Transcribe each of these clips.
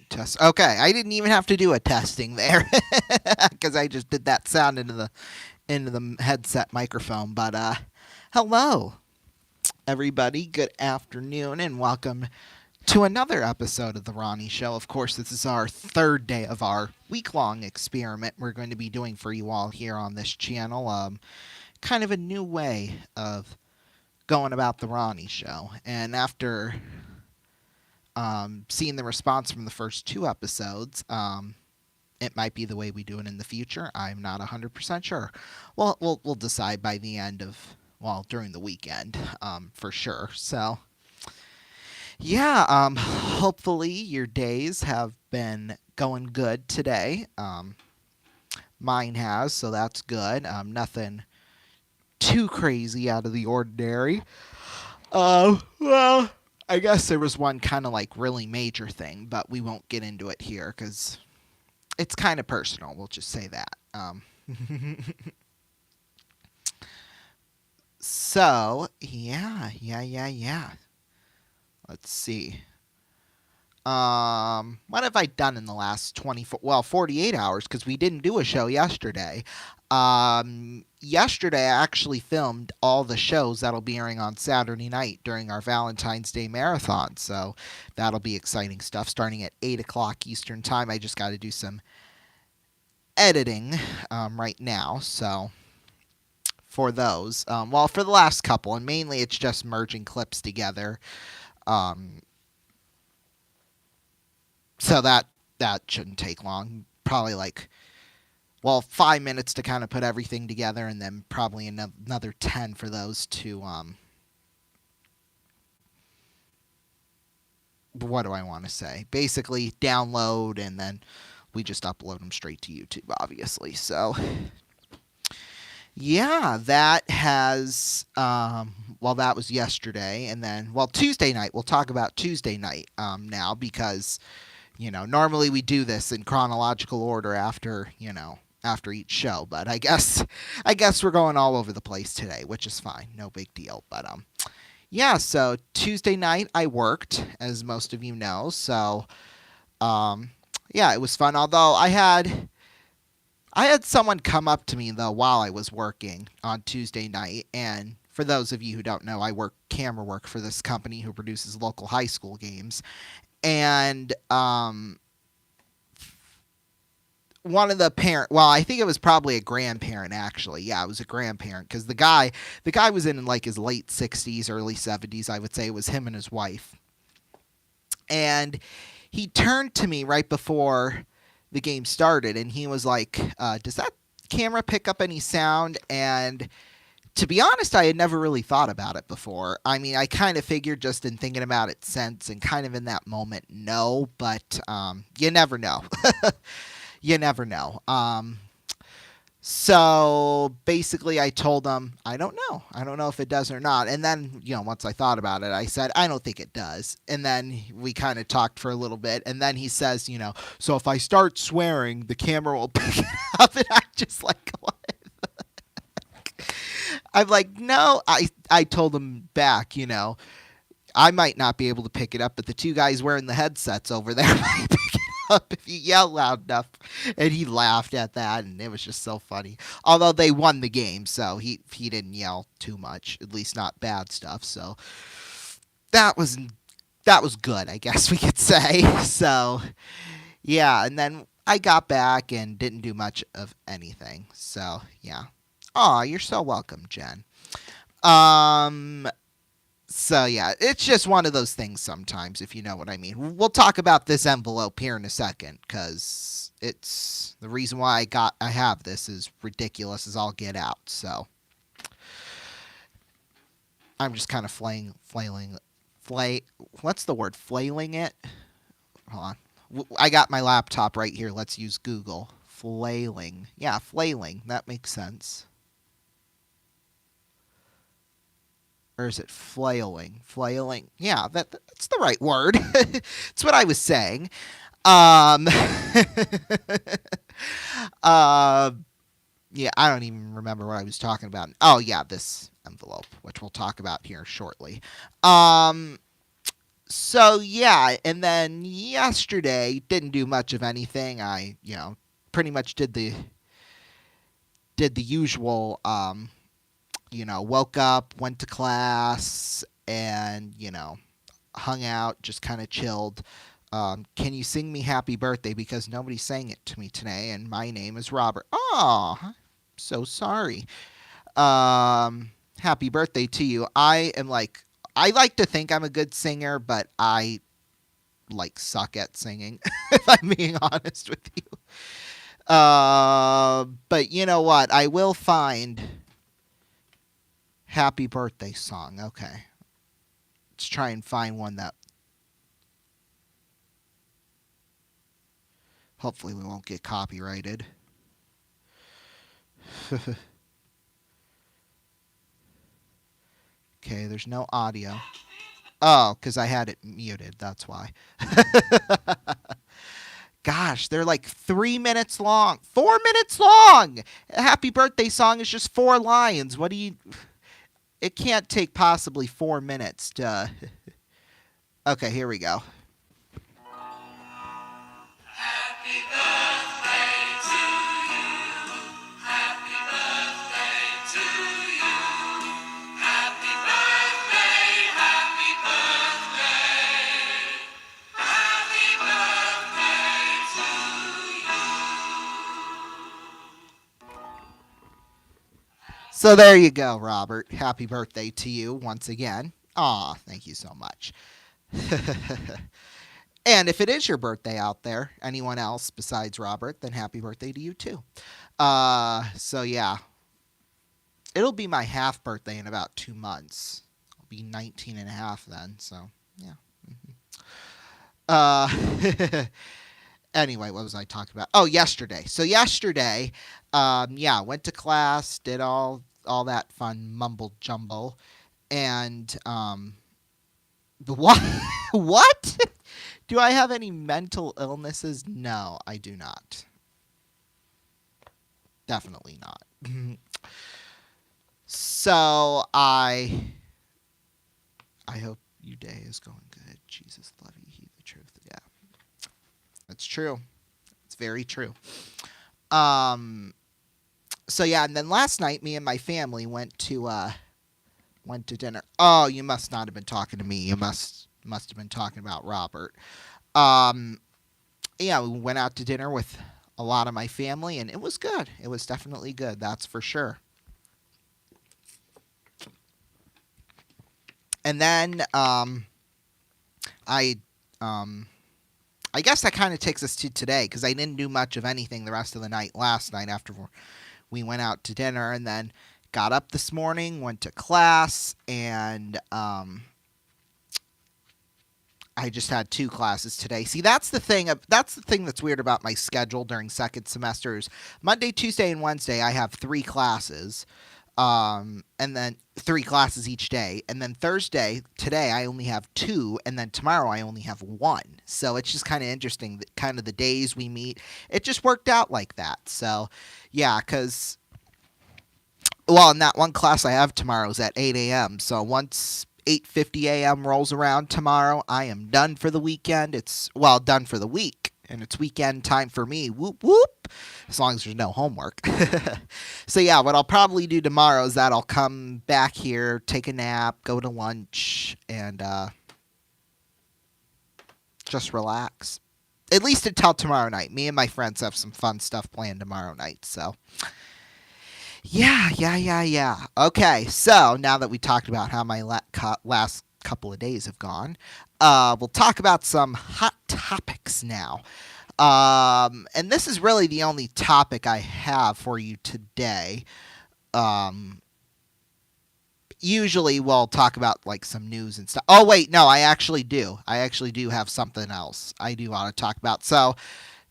Test. Okay, I didn't even have to do a testing there because I just did that sound into the headset microphone. But hello, everybody. Good afternoon, and welcome to another episode of the Ronnie Show. Of course, this is our third day of our week-long experiment we're going to be doing for you all here on this channel. Kind of a new way of going about the Ronnie Show, and after seeing the response from the first two episodes, it might be the way we do it in the future. I'm not 100% sure. Well, we'll decide by the end of, well, during the weekend, for sure. So, yeah, hopefully your days have been going good today. Mine has, so that's good. Nothing too crazy out of the ordinary. Well, I guess there was one kind of like really major thing, but we won't get into it here because it's kind of personal. We'll just say that. So, yeah. Let's see. What have I done in the last 48 hours? Because we didn't do a show yesterday. Yesterday I actually filmed all the shows that'll be airing on Saturday night during our Valentine's Day marathon. So that'll be exciting stuff starting at 8 o'clock Eastern Time. I just got to do some editing right now. So for those, for the last couple, and mainly it's just merging clips together. So that shouldn't take long. Probably 5 minutes to kind of put everything together, and then probably another 10 for those to what do I want to say? Basically download, and then we just upload them straight to YouTube, obviously. So yeah, that has that was yesterday, and then Tuesday night. We'll talk about Tuesday night now because normally we do this in chronological order after each show, but I guess we're going all over the place today, which is fine, no big deal. But yeah, so Tuesday night I worked, as most of you know. So yeah, it was fun. Although I had someone come up to me though while I was working on Tuesday night, and for those of you who don't know, I work camera work for this company who produces local high school games. And one of the I think it was probably a grandparent, actually. Yeah, it was a grandparent, because the guy was in like his late 60s, early 70s. I would say it was him and his wife. And he turned to me right before the game started, and he was like, does that camera pick up any sound? And to be honest, I had never really thought about it before. I mean, I kind of figured just in thinking about it since, and kind of in that moment, no, but you never know. You never know. So basically I told him, I don't know. I don't know if it does or not. And then, once I thought about it, I said, I don't think it does. And then we kind of talked for a little bit. And then he says, so if I start swearing, the camera will pick it up. And I'm just like, what? I'm like, no. I told him back, I might not be able to pick it up, but the two guys wearing the headsets over there might pick it up if you yell loud enough. And he laughed at that, and it was just so funny. Although they won the game, so he didn't yell too much, at least not bad stuff. So that was good, I guess we could say. So yeah, and then I got back and didn't do much of anything. So yeah. Aw, you're so welcome, Jen. So yeah, it's just one of those things sometimes, if you know what I mean. We'll talk about this envelope here in a second, because it's the reason why I have this is ridiculous as all get out. So I'm just kind of what's the word? Flailing it? Hold on. I got my laptop right here. Let's use Google. Flailing. Yeah, flailing. That makes sense. Or is it flailing? Flailing. Yeah, that's the right word. It's what I was saying. uh, yeah, I don't even remember what I was talking about. Oh, yeah, this envelope, which we'll talk about here shortly. So yeah, and then yesterday didn't do much of anything. I, pretty much did the usual. Woke up, went to class, and hung out, just kind of chilled. Can you sing me happy birthday? Because nobody sang it to me today, and my name is Robert. Oh, so sorry. Happy birthday to you. I like to think I'm a good singer, but I suck at singing, if I'm being honest with you. But you know what? I will find happy birthday song. Okay. Let's try and find one that hopefully we won't get copyrighted. Okay, there's no audio. Oh, because I had it muted. That's why. Gosh, they're like 3 minutes long. 4 minutes long! A happy birthday song is just 4 lines. What do you. It can't take possibly 4 minutes to. Okay, here we go. Happy birthday to you. Happy birthday to you. Happy birthday, happy birthday. Happy birthday to you. So there you go, Robert. Happy birthday to you once again. Aw, thank you so much. And if it is your birthday out there, anyone else besides Robert, then happy birthday to you too. So yeah, it'll be my half birthday in about 2 months. I'll be 19 and a half then, so yeah. Anyway, what was I talking about? Oh, yesterday. So yesterday, yeah, went to class, did all that fun mumble jumble, and what? What? Do I have any mental illnesses? No, I do not. Definitely not. So I hope your day is going good. Jesus love you, he the truth. Yeah, that's true. It's very true. Um. So yeah, and then last night, me and my family went to dinner. Oh, you must not have been talking to me. You must have been talking about Robert. Um. Yeah, we went out to dinner with a lot of my family, and it was good. It was definitely good. That's for sure. And then I um, I guess that kind of takes us to today because I didn't do much of anything the rest of the night last night after we went out to dinner, and then got up this morning, went to class, and I just had 2 classes today. See, that's the thing that's weird about my schedule during second semesters. Monday, Tuesday, and Wednesday, I have 3 classes, and then 3 classes each day. And then Thursday, today, I only have 2, and then tomorrow I only have 1. So it's just kind of interesting that kind of the days we meet. It just worked out like that. So, yeah, because well, in that one class I have tomorrow is at 8 a.m. So once 8:50 a.m. rolls around tomorrow, I am done for the weekend. Done for the week, and it's weekend time for me. Whoop whoop. As long as there's no homework. So yeah, what I'll probably do tomorrow is that I'll come back here, take a nap, go to lunch, and just relax. At least until tomorrow night. Me and my friends have some fun stuff planned tomorrow night. So yeah. Okay, so now that we talked about how my last couple of days have gone, we'll talk about some hot topics now. And this is really the only topic I have for you today. Um, Usually we'll talk about like some news and stuff. Oh wait, no, I actually do. I actually do have something else I do want to talk about. So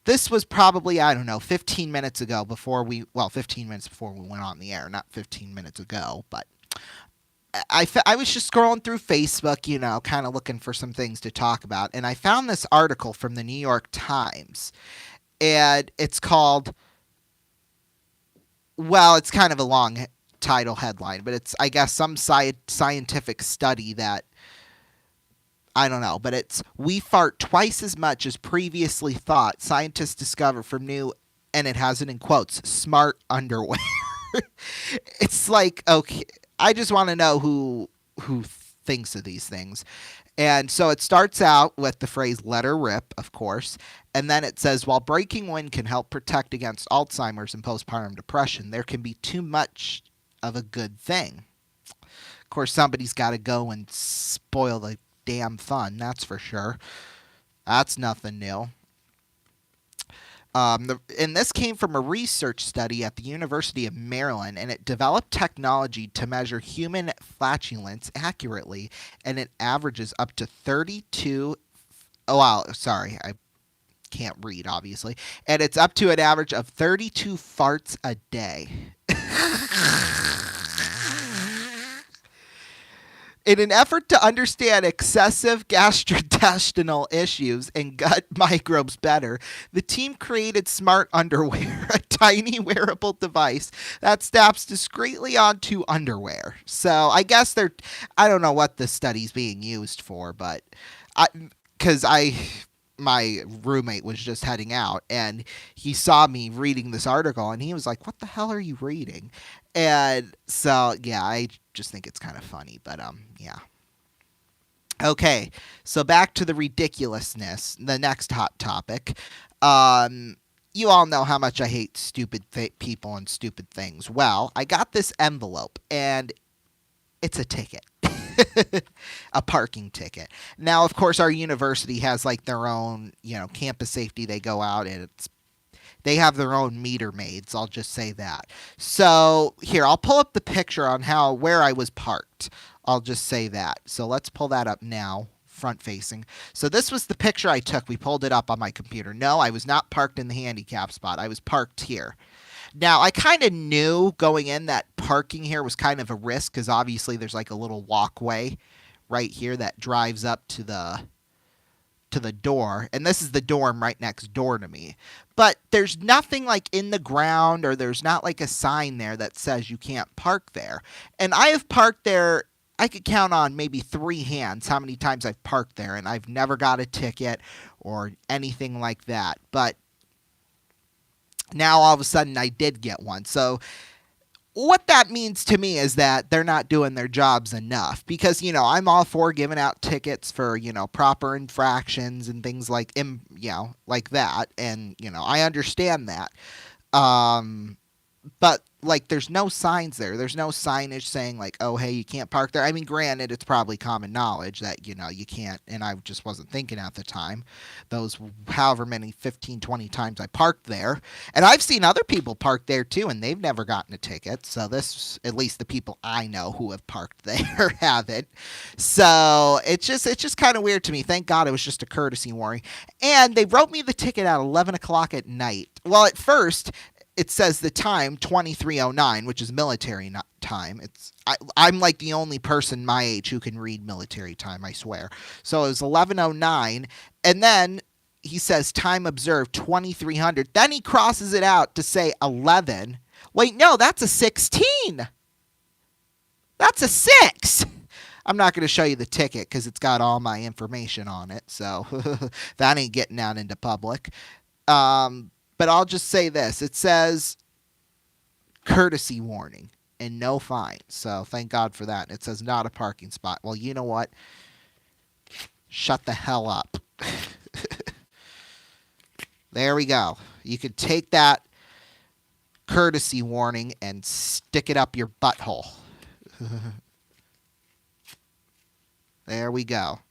this was probably, I don't know, 15 minutes ago 15 minutes before we went on the air, not 15 minutes ago, but I was just scrolling through Facebook, kind of looking for some things to talk about, and I found this article from the New York Times, and it's called, well, it's kind of a long title headline, but it's, I guess, some scientific study that I don't know, but it's we fart twice as much as previously thought. Scientists discover from new, and it has it in quotes, smart underwear. It's like, okay, I just want to know who thinks of these things. And so it starts out with the phrase "let her rip," of course, and then it says, while breaking wind can help protect against Alzheimer's and postpartum depression, there can be too much of a good thing. Of course, somebody's got to go and spoil the damn fun, that's for sure. That's nothing new. And this came from a research study at the University of Maryland, and it developed technology to measure human flatulence accurately, and it averages up to 32. Oh, wow, sorry, I can't read, obviously. And it's up to an average of 32 farts a day. In an effort to understand excessive gastrointestinal issues and gut microbes better, the team created Smart Underwear, a tiny wearable device that snaps discreetly onto underwear. So I guess I don't know what the study's being used for, but because my roommate was just heading out and he saw me reading this article and he was like, "What the hell are you reading?" And so yeah, I just think it's kind of funny, but yeah. Okay, so back to the ridiculousness, the next hot topic. You all know how much I hate stupid people and stupid things. Well, I got this envelope and it's a ticket. A parking ticket. Now, of course, our university has like their own, campus safety. They go out and they have their own meter maids. I'll just say that. So here, I'll pull up the picture on where I was parked. I'll just say that. So let's pull that up now, front facing. So this was the picture I took. We pulled it up on my computer. No, I was not parked in the handicap spot. I was parked here. Now, I kind of knew going in that parking here was kind of a risk because obviously there's like a little walkway right here that drives up to the door, and this is the dorm right next door to me. But there's nothing like in the ground, or there's not like a sign there that says you can't park there. And I have parked there. I could count on maybe 3 hands how many times I've parked there, and I've never got a ticket or anything like that. But now all of a sudden I did get one. So what that means to me is that they're not doing their jobs enough because, I'm all for giving out tickets for, proper infractions and things like, like that. And, I understand that. But like, there's no signs there. There's no signage saying like, oh, hey, you can't park there. I mean, granted, it's probably common knowledge that, you can't. And I just wasn't thinking at the time. Those however many 15, 20 times I parked there. And I've seen other people park there too, and they've never gotten a ticket. So this, at least the people I know who have parked there haven't. So it's just kind of weird to me. Thank God it was just a courtesy warning. And they wrote me the ticket at 11 o'clock at night. Well, at first, it says the time 23:09, which is military time. I'm like the only person my age who can read military time, I swear. So it was 11:09, and then he says time observed 2300. Then he crosses it out to say 11. Wait, no, that's a 16. That's a 6. I'm not going to show you the ticket because it's got all my information on it, so that ain't getting out into public. But I'll just say this. It says courtesy warning and no fine. So thank God for that. It says not a parking spot. Well, you know what? Shut the hell up. There we go. You can take that courtesy warning and stick it up your butthole. There we go.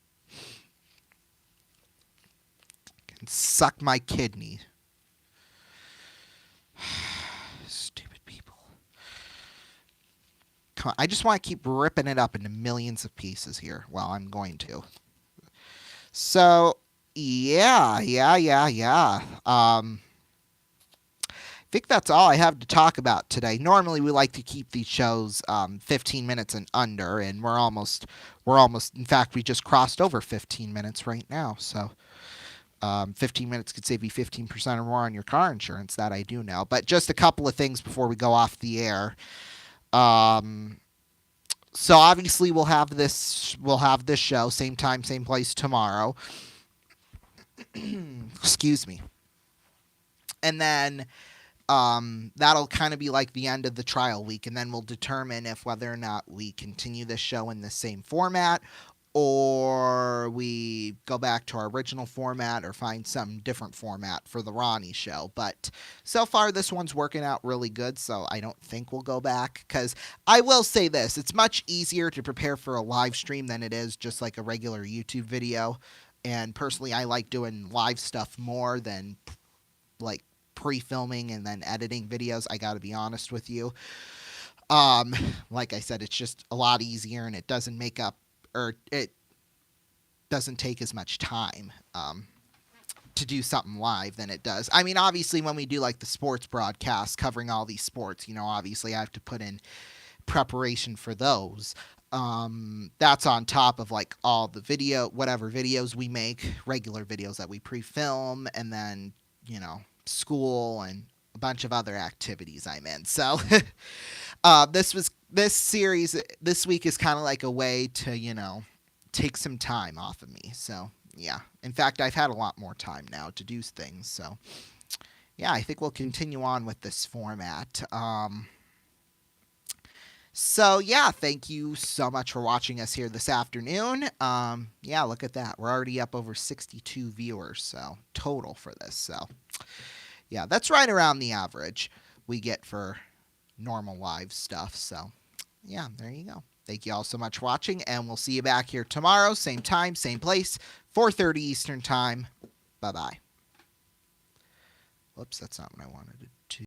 Can suck my kidney. Stupid people. Come on, I just want to keep ripping it up into millions of pieces here. Well, I'm going to. So, yeah. I think that's all I have to talk about today. Normally, we like to keep these shows 15 minutes and under, and we're almost. In fact, we just crossed over 15 minutes right now. So. 15 minutes could save you 15% or more on your car insurance. That I do know. But just a couple of things before we go off the air. So obviously we'll have this show same time, same place tomorrow. Excuse me. And then that'll kind of be like the end of the trial week, and then we'll determine if whether or not we continue this show in the same format or we go back to our original format or find some different format for the Ronnie show. But so far, this one's working out really good, so I don't think we'll go back. Because I will say this, it's much easier to prepare for a live stream than it is just like a regular YouTube video. And personally, I like doing live stuff more than like pre-filming and then editing videos. I got to be honest with you. Um, like I said, it's just a lot easier and it doesn't make up or it doesn't take as much time to do something live than it does. I mean, obviously, when we do like the sports broadcast covering all these sports, obviously I have to put in preparation for those. That's on top of like all the whatever videos we make, regular videos that we pre-film, and then, school and a bunch of other activities I'm in. So this series this week is kind of like a way to take some time off of me. So yeah, in fact, I've had a lot more time now to do things. So yeah, I think we'll continue on with this format. So yeah, thank you so much for watching us here this afternoon. Yeah, look at that. We're already up over 62 viewers, so total for this. So yeah, that's right around the average we get for normal live stuff. So yeah, there you go. Thank you all so much for watching, and we'll see you back here tomorrow, same time, same place, 4:30 Eastern Time. Bye-bye. Whoops, that's not what I wanted to do.